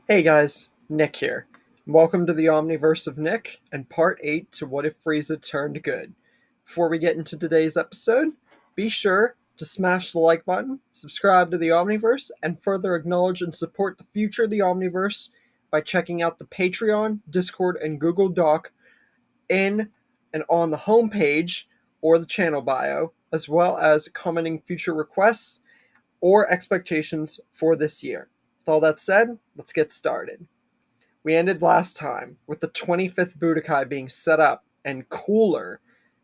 Hey guys, Nick here. Welcome to the Omniverse of Nick and part 8 to What If Frieza Turned Good. Before we get into today's episode, be sure to smash the like button, subscribe to the Omniverse, and further acknowledge and support the future of the Omniverse by checking out the Patreon, Discord, and Google Doc in and on the homepage or the channel bio, as well as commenting future requests or expectations for this year. With all that said, let's get started. We ended last time with the 25th Budokai being set up and Cooler,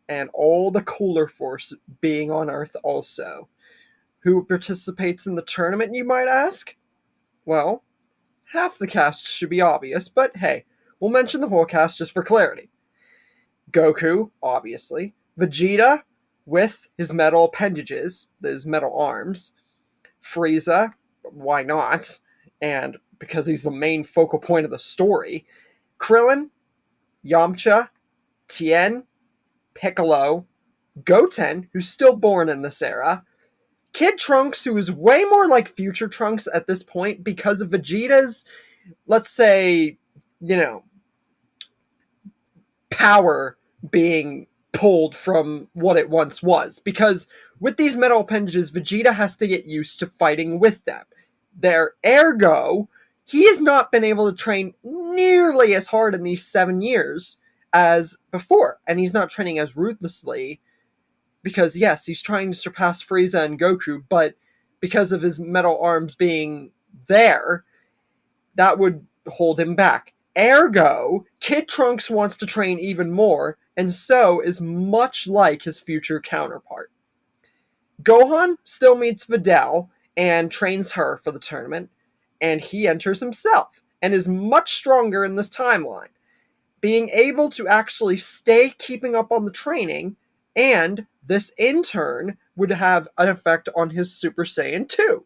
and all the Cooler Force being on Earth also. Who participates in the tournament, you might ask? Well, half the cast should be obvious, but hey, we'll mention the whole cast just for clarity. Goku, obviously. Vegeta, with his metal appendages, his metal arms. Frieza, why not? And because he's the main focal point of the story. Krillin, Yamcha, Tien, Piccolo, Goten, who's still born in this era, Kid Trunks, who is way more like future Trunks at this point because of Vegeta's, let's say, power being pulled from what it once was. Because with these metal appendages, Vegeta has to get used to fighting with them. Ergo, he has not been able to train nearly as hard in these 7 years as before. And he's not training as ruthlessly because, yes, he's trying to surpass Frieza and Goku, but because of his metal arms being there, that would hold him back. Ergo, Kid Trunks wants to train even more, and so is much like his future counterpart. Gohan still meets Videl and trains her for the tournament, and he enters himself, and is much stronger in this timeline, being able to actually stay keeping up on the training, and this in turn would have an effect on his Super Saiyan 2,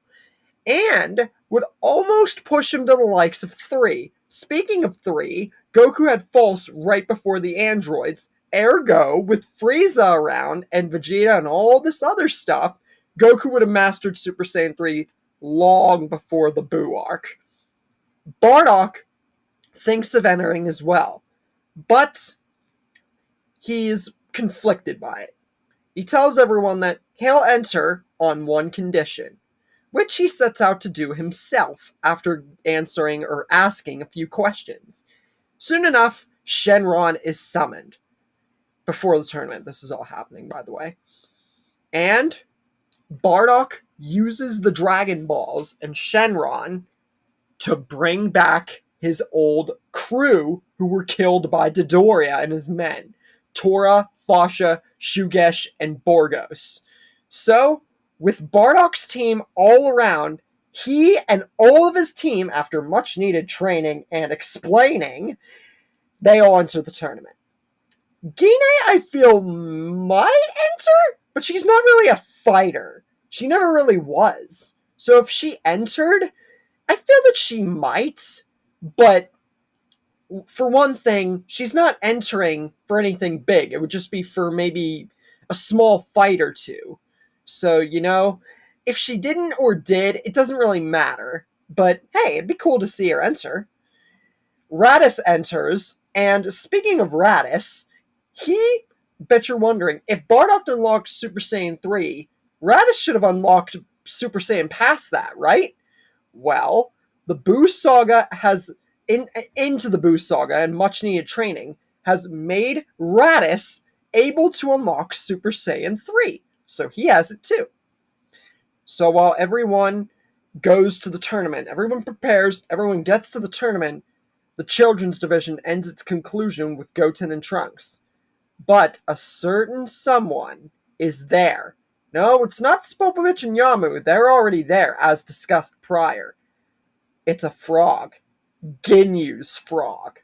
and would almost push him to the likes of 3. Speaking of 3, Goku had False right before the androids. Ergo, with Frieza around and Vegeta and all this other stuff, Goku would have mastered Super Saiyan 3 long before the Buu arc. Bardock thinks of entering as well, but he's conflicted by it. He tells everyone that he'll enter on one condition, which he sets out to do himself after answering or asking a few questions. Soon enough, Shenron is summoned. Before the tournament, this is all happening, by the way. And Bardock uses the Dragon Balls and Shenron to bring back his old crew who were killed by Dodoria and his men. Tora, Fasha, Shugesh, and Borgos. So, with Bardock's team all around, he and all of his team, after much needed training and explaining, they all enter the tournament. Gine, I feel, might enter, but she's not really a fighter. She never really was. So if she entered, I feel that she might, but for one thing, she's not entering for anything big. It would just be for maybe a small fight or two. So, if she didn't or did, it doesn't really matter. But hey, it'd be cool to see her enter. Raditz enters, and speaking of Raditz, bet you're wondering, if Bardock unlocked Super Saiyan 3, Raditz should have unlocked Super Saiyan past that, right? Well, the Buu Saga has, into the Buu Saga and much needed training, has made Raditz able to unlock Super Saiyan 3. So he has it too. So while everyone goes to the tournament, everyone prepares, everyone gets to the tournament, the children's division ends its conclusion with Goten and Trunks. But a certain someone is there. No, it's not Spopovich and Yamu. They're already there, as discussed prior. It's a frog. Ginyu's frog.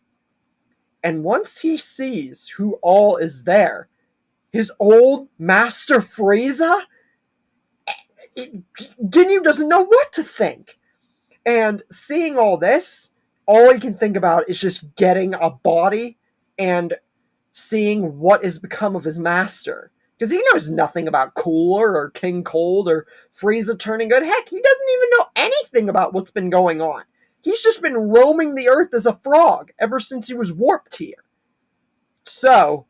And once he sees who all is there, his old Master Frieza, Ginyu doesn't know what to think. And seeing all this, all he can think about is just getting a body and seeing what has become of his master. Because he knows nothing about Cooler or King Cold or Frieza turning good. Heck, he doesn't even know anything about what's been going on. He's just been roaming the earth as a frog ever since he was warped here. So,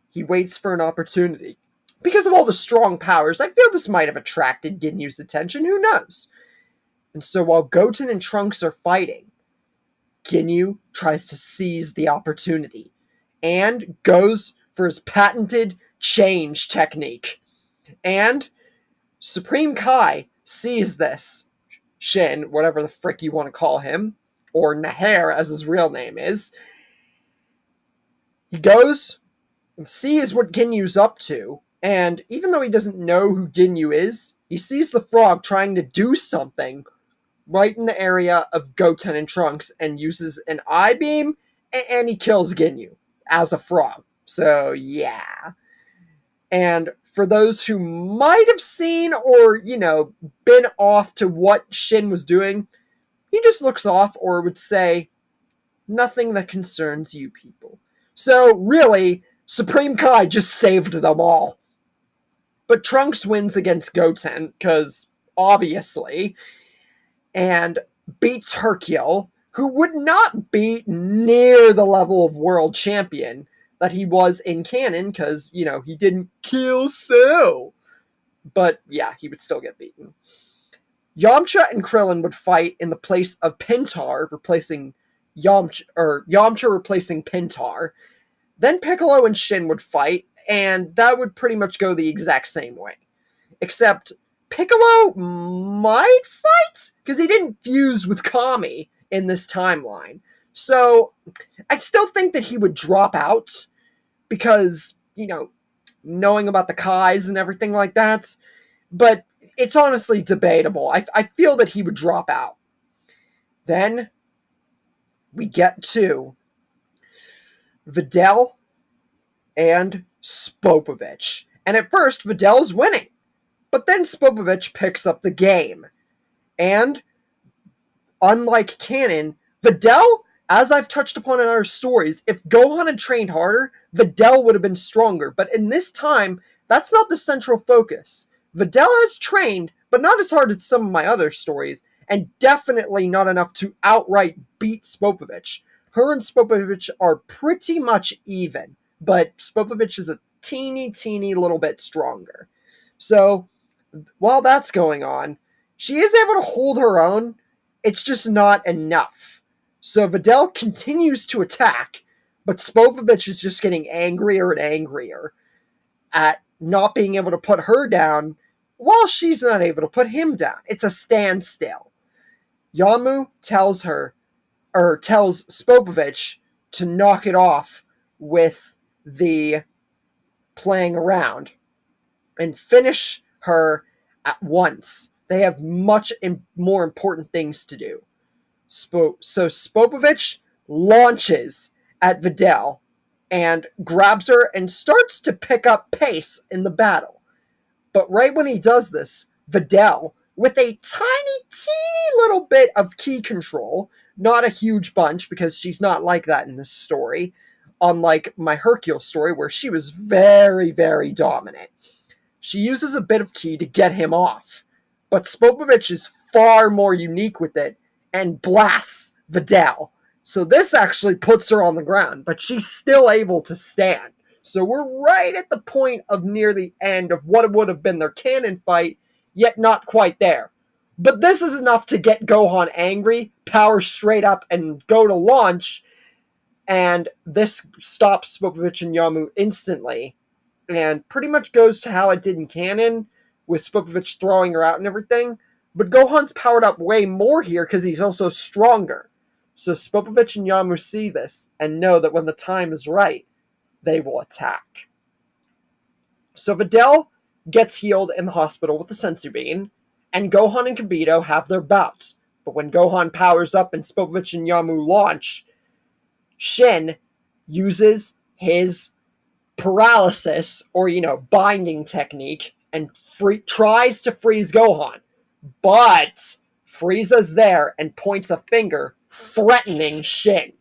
he waits for an opportunity. Because of all the strong powers, I feel this might have attracted Ginyu's attention, who knows? And so while Goten and Trunks are fighting, Ginyu tries to seize the opportunity and goes for his patented change technique. And Supreme Kai sees this. Shin, whatever the frick you want to call him, or Naher as his real name is, he goes and sees what Ginyu's up to, and even though he doesn't know who Ginyu is, he sees the frog trying to do something right in the area of Goten and Trunks and uses an eye beam, and he kills Ginyu as a frog. So, yeah. And for those who might have seen or, been off to what Shin was doing, he just looks off or would say, nothing that concerns you people. So, really, Supreme Kai just saved them all. But Trunks wins against Goten, because obviously, and beats Hercule, who would not be near the level of world champion that he was in canon, because, he didn't kill Cell. But, yeah, he would still get beaten. Yamcha and Krillin would fight in the place of Pintar, replacing Yamcha replacing Pintar. Then Piccolo and Shin would fight, and that would pretty much go the exact same way. Except Piccolo might fight, because he didn't fuse with Kami in this timeline. So, I still think that he would drop out, because, knowing about the Kais and everything like that, but it's honestly debatable. I feel that he would drop out. Then, we get to Videl and Spopovich. And at first, Videl's winning. But then Spopovich picks up the game. And, unlike canon, Videl, as I've touched upon in our stories, if Gohan had trained harder, Videl would have been stronger. But in this time, that's not the central focus. Videl has trained, but not as hard as some of my other stories, and definitely not enough to outright beat Spopovich. Her and Spopovich are pretty much even, but Spopovich is a teeny little bit stronger. So, while that's going on, she is able to hold her own. It's just not enough. So Videl continues to attack, but Spopovich is just getting angrier and angrier at not being able to put her down while she's not able to put him down. It's a standstill. Yamu tells Spopovich to knock it off with the playing around and finish her at once. They have much more important things to do. So Spopovich launches at Videl and grabs her and starts to pick up pace in the battle. But right when he does this, Videl, with a teeny little bit of ki control, not a huge bunch because she's not like that in this story, unlike my Hercule story where she was very dominant. She uses a bit of ki to get him off, but Spopovich is far more unique with it and blasts Videl. So this actually puts her on the ground, but she's still able to stand. So we're right at the point of near the end of what would have been their canon fight, yet not quite there. But this is enough to get Gohan angry, power straight up, and go to launch, and this stops Spopovich and Yamu instantly, and pretty much goes to how it did in canon, with Spopovich throwing her out and everything. But Gohan's powered up way more here because he's also stronger. So Spopovich and Yamu see this and know that when the time is right, they will attack. So Videl gets healed in the hospital with the sensu bean, and Gohan and Kibito have their bouts. But when Gohan powers up and Spopovich and Yamu launch, Shin uses his paralysis, or, binding technique, and tries to freeze Gohan. But Frieza's there and points a finger, threatening Shin.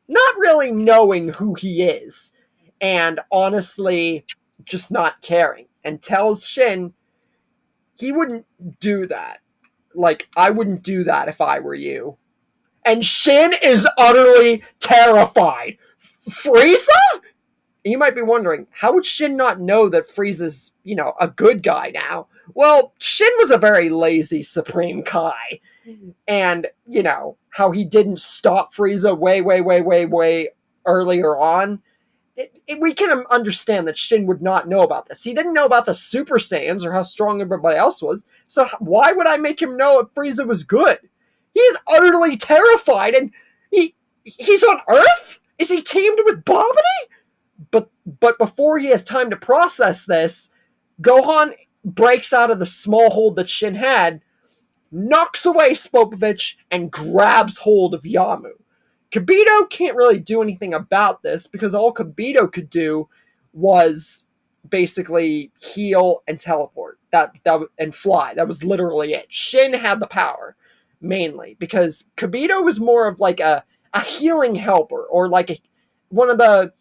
Not really knowing who he is, and honestly, just not caring, and tells Shin he wouldn't do that. Like, I wouldn't do that if I were you. And Shin is utterly terrified. Frieza? You might be wondering, how would Shin not know that Frieza's, a good guy now? Well, Shin was a very lazy Supreme Kai. And, how he didn't stop Frieza way, way, way, way, way earlier on. We can understand that Shin would not know about this. He didn't know about the Super Saiyans or how strong everybody else was. So why would I make him know if Frieza was good? He's utterly terrified, and he's on Earth? Is he teamed with Babidi? But before he has time to process this, Gohan breaks out of the small hold that Shin had, knocks away Spopovich, and grabs hold of Yamu. Kibito can't really do anything about this because all Kibito could do was basically heal and teleport and fly. That was literally it. Shin had the power mainly because Kibito was more of like a healing helper, or like one of the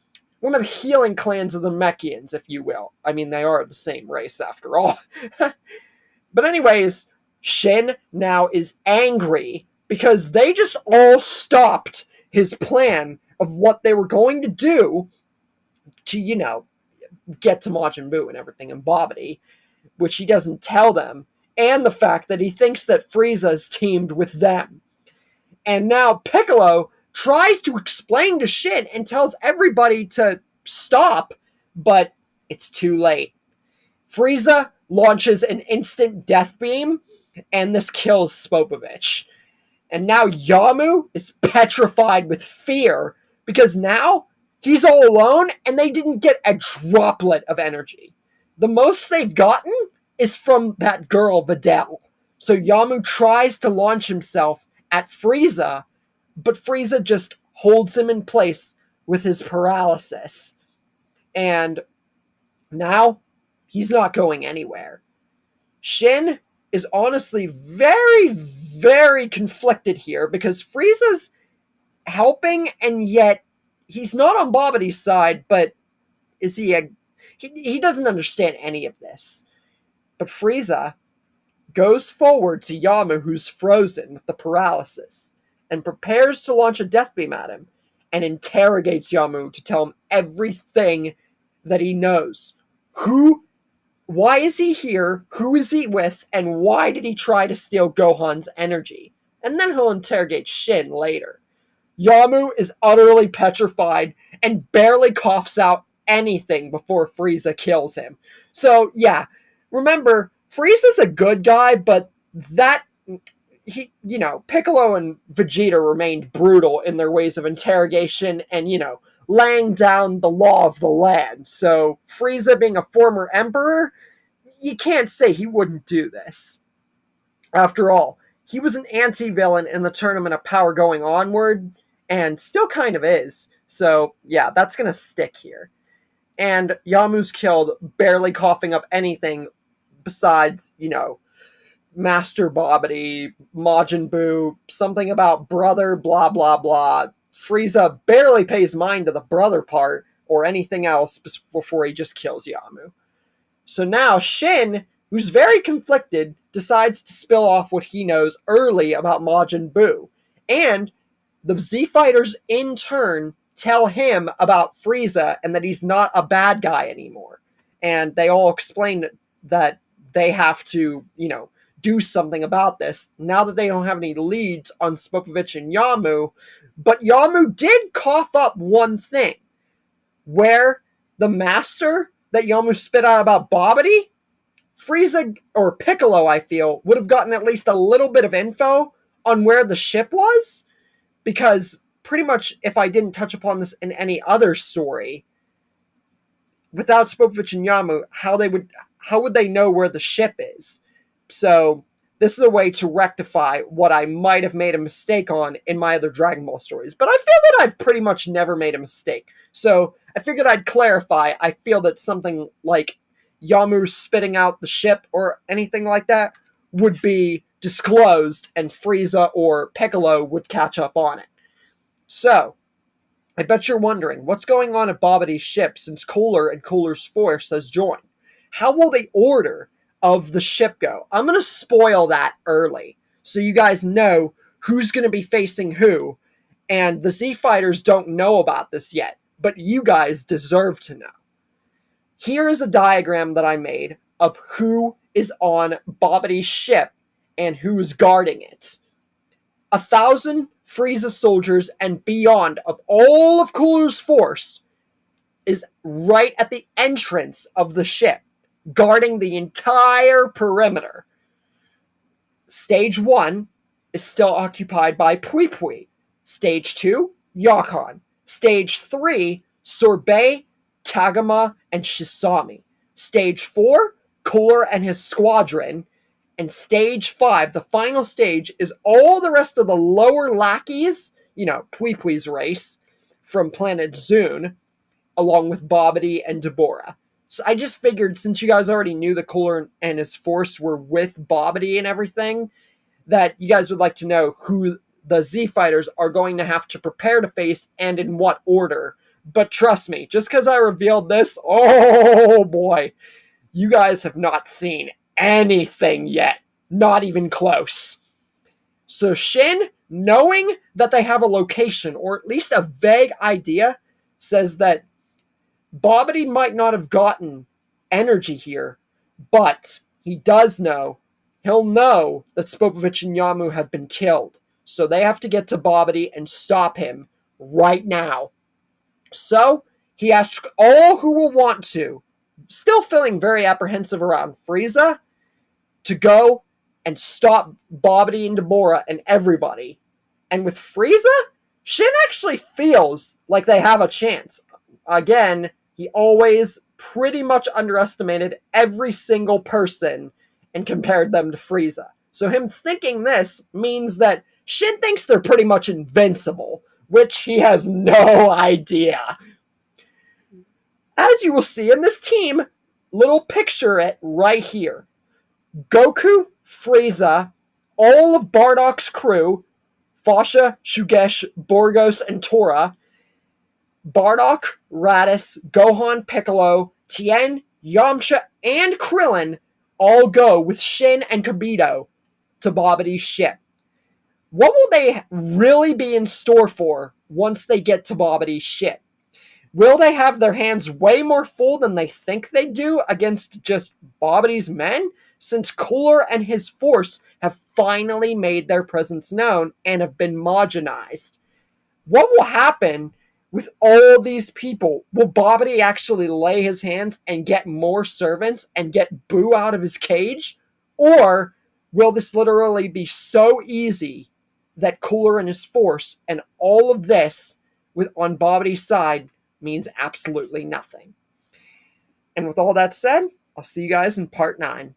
healing clans of the Mechians, if you will. I mean, they are the same race after all. But anyways, Shin now is angry because they just all stopped his plan of what they were going to do to, get to Majin Buu and everything in Babidi, which he doesn't tell them, and the fact that he thinks that Frieza's teamed with them. And now Piccolo tries to explain to Shin and tells everybody to stop, but it's too late. Frieza launches an instant death beam, and this kills Spopovich. And now Yamu is petrified with fear because now he's all alone and they didn't get a droplet of energy. The most they've gotten is from that girl, Videl. So Yamu tries to launch himself at Frieza, but Frieza just holds him in place with his paralysis. And now he's not going anywhere. Shin is honestly very, very conflicted here because Frieza's helping, and yet he's not on Babidi's side, but is he doesn't understand any of this. But Frieza goes forward to Yamu, who's frozen with the paralysis, and prepares to launch a death beam at him, and interrogates Yamu to tell him everything that he knows. Why is he here? Who is he with? And why did he try to steal Gohan's energy? And then he'll interrogate Shin later. Yamu is utterly petrified and barely coughs out anything before Frieza kills him. So, yeah, remember, Frieza's a good guy, but Piccolo and Vegeta remained brutal in their ways of interrogation and, laying down the law of the land. So Frieza, being a former emperor, you can't say he wouldn't do this. After all, he was an anti-villain in the Tournament of Power going onward, and still kind of is. So yeah, that's gonna stick here. And Yamu's killed, barely coughing up anything besides, Master Babidi, Majin Buu, something about brother, blah blah blah. Frieza barely pays mind to the brother part or anything else before he just kills Yamu. So now Shin, who's very conflicted, decides to spill off what he knows early about Majin Buu. And the Z Fighters in turn tell him about Frieza and that he's not a bad guy anymore. And they all explain that they have to, do something about this now that they don't have any leads on Spopovich and Yamu. But Yamu did cough up one thing, where the master that Yamu spit out about Babidi, Frieza or Piccolo, I feel, would have gotten at least a little bit of info on where the ship was, because pretty much if I didn't touch upon this in any other story, without Spopovich and Yamu, how would they know where the ship is? So this is a way to rectify what I might have made a mistake on in my other Dragon Ball stories. But I feel that I've pretty much never made a mistake. So I figured I'd clarify. I feel that something like Yamu spitting out the ship or anything like that would be disclosed, and Frieza or Piccolo would catch up on it. So, I bet you're wondering, what's going on at Babidi's ship since Cooler and Cooler's force has joined? How will the order of the ship go? I'm going to spoil that early, so you guys know who's going to be facing who. And the Z Fighters don't know about this yet, but you guys deserve to know. Here is a diagram that I made of who is on Bobity's ship and who is guarding it. 1,000 Frieza soldiers and beyond of all of Cooler's force is right at the entrance of the ship, guarding the entire perimeter. Stage 1 is still occupied by Pui Pui. Stage 2, Yakon. Stage 3, Sorbet, Tagama, and Shisami. Stage 4, Cooler and his squadron. And Stage 5, the final stage, is all the rest of the lower lackeys, Pui Pui's race, from planet Zune, along with Bobity and Deborah. So I just figured, since you guys already knew that Cooler and his force were with Bobity and everything, that you guys would like to know who the Z Fighters are going to have to prepare to face and in what order. But trust me, just because I revealed this, oh boy, you guys have not seen anything yet. Not even close. So Shin, knowing that they have a location, or at least a vague idea, says that Bobity might not have gotten energy here, but he does know, he'll know that Spopovich and Yamu have been killed. So they have to get to Bobity and stop him right now. So he asks all who will want to, still feeling very apprehensive around Frieza, to go and stop Bobity and Deborah and everybody. And with Frieza, Shin actually feels like they have a chance. Again, he always pretty much underestimated every single person and compared them to Frieza. So him thinking this means that Shin thinks they're pretty much invincible, which he has no idea. As you will see in this team, little picture it right here. Goku, Frieza, all of Bardock's crew, Fasha, Shugesh, Borgos, and Tora, Bardock, Raditz, Gohan, Piccolo, Tien, Yamcha, and Krillin all go with Shin and Kibito to Bobity's ship. What will they really be in store for once they get to Bobity's ship? Will they have their hands way more full than they think they do against just Bobity's men? Since Cooler and his force have finally made their presence known and have been homogenized. What will happen with all these people? Will Bobity actually lay his hands and get more servants and get Boo out of his cage? Or will this literally be so easy that Cooler and his force and all of this on Bobity's side means absolutely nothing? And with all that said, I'll see you guys in part 9.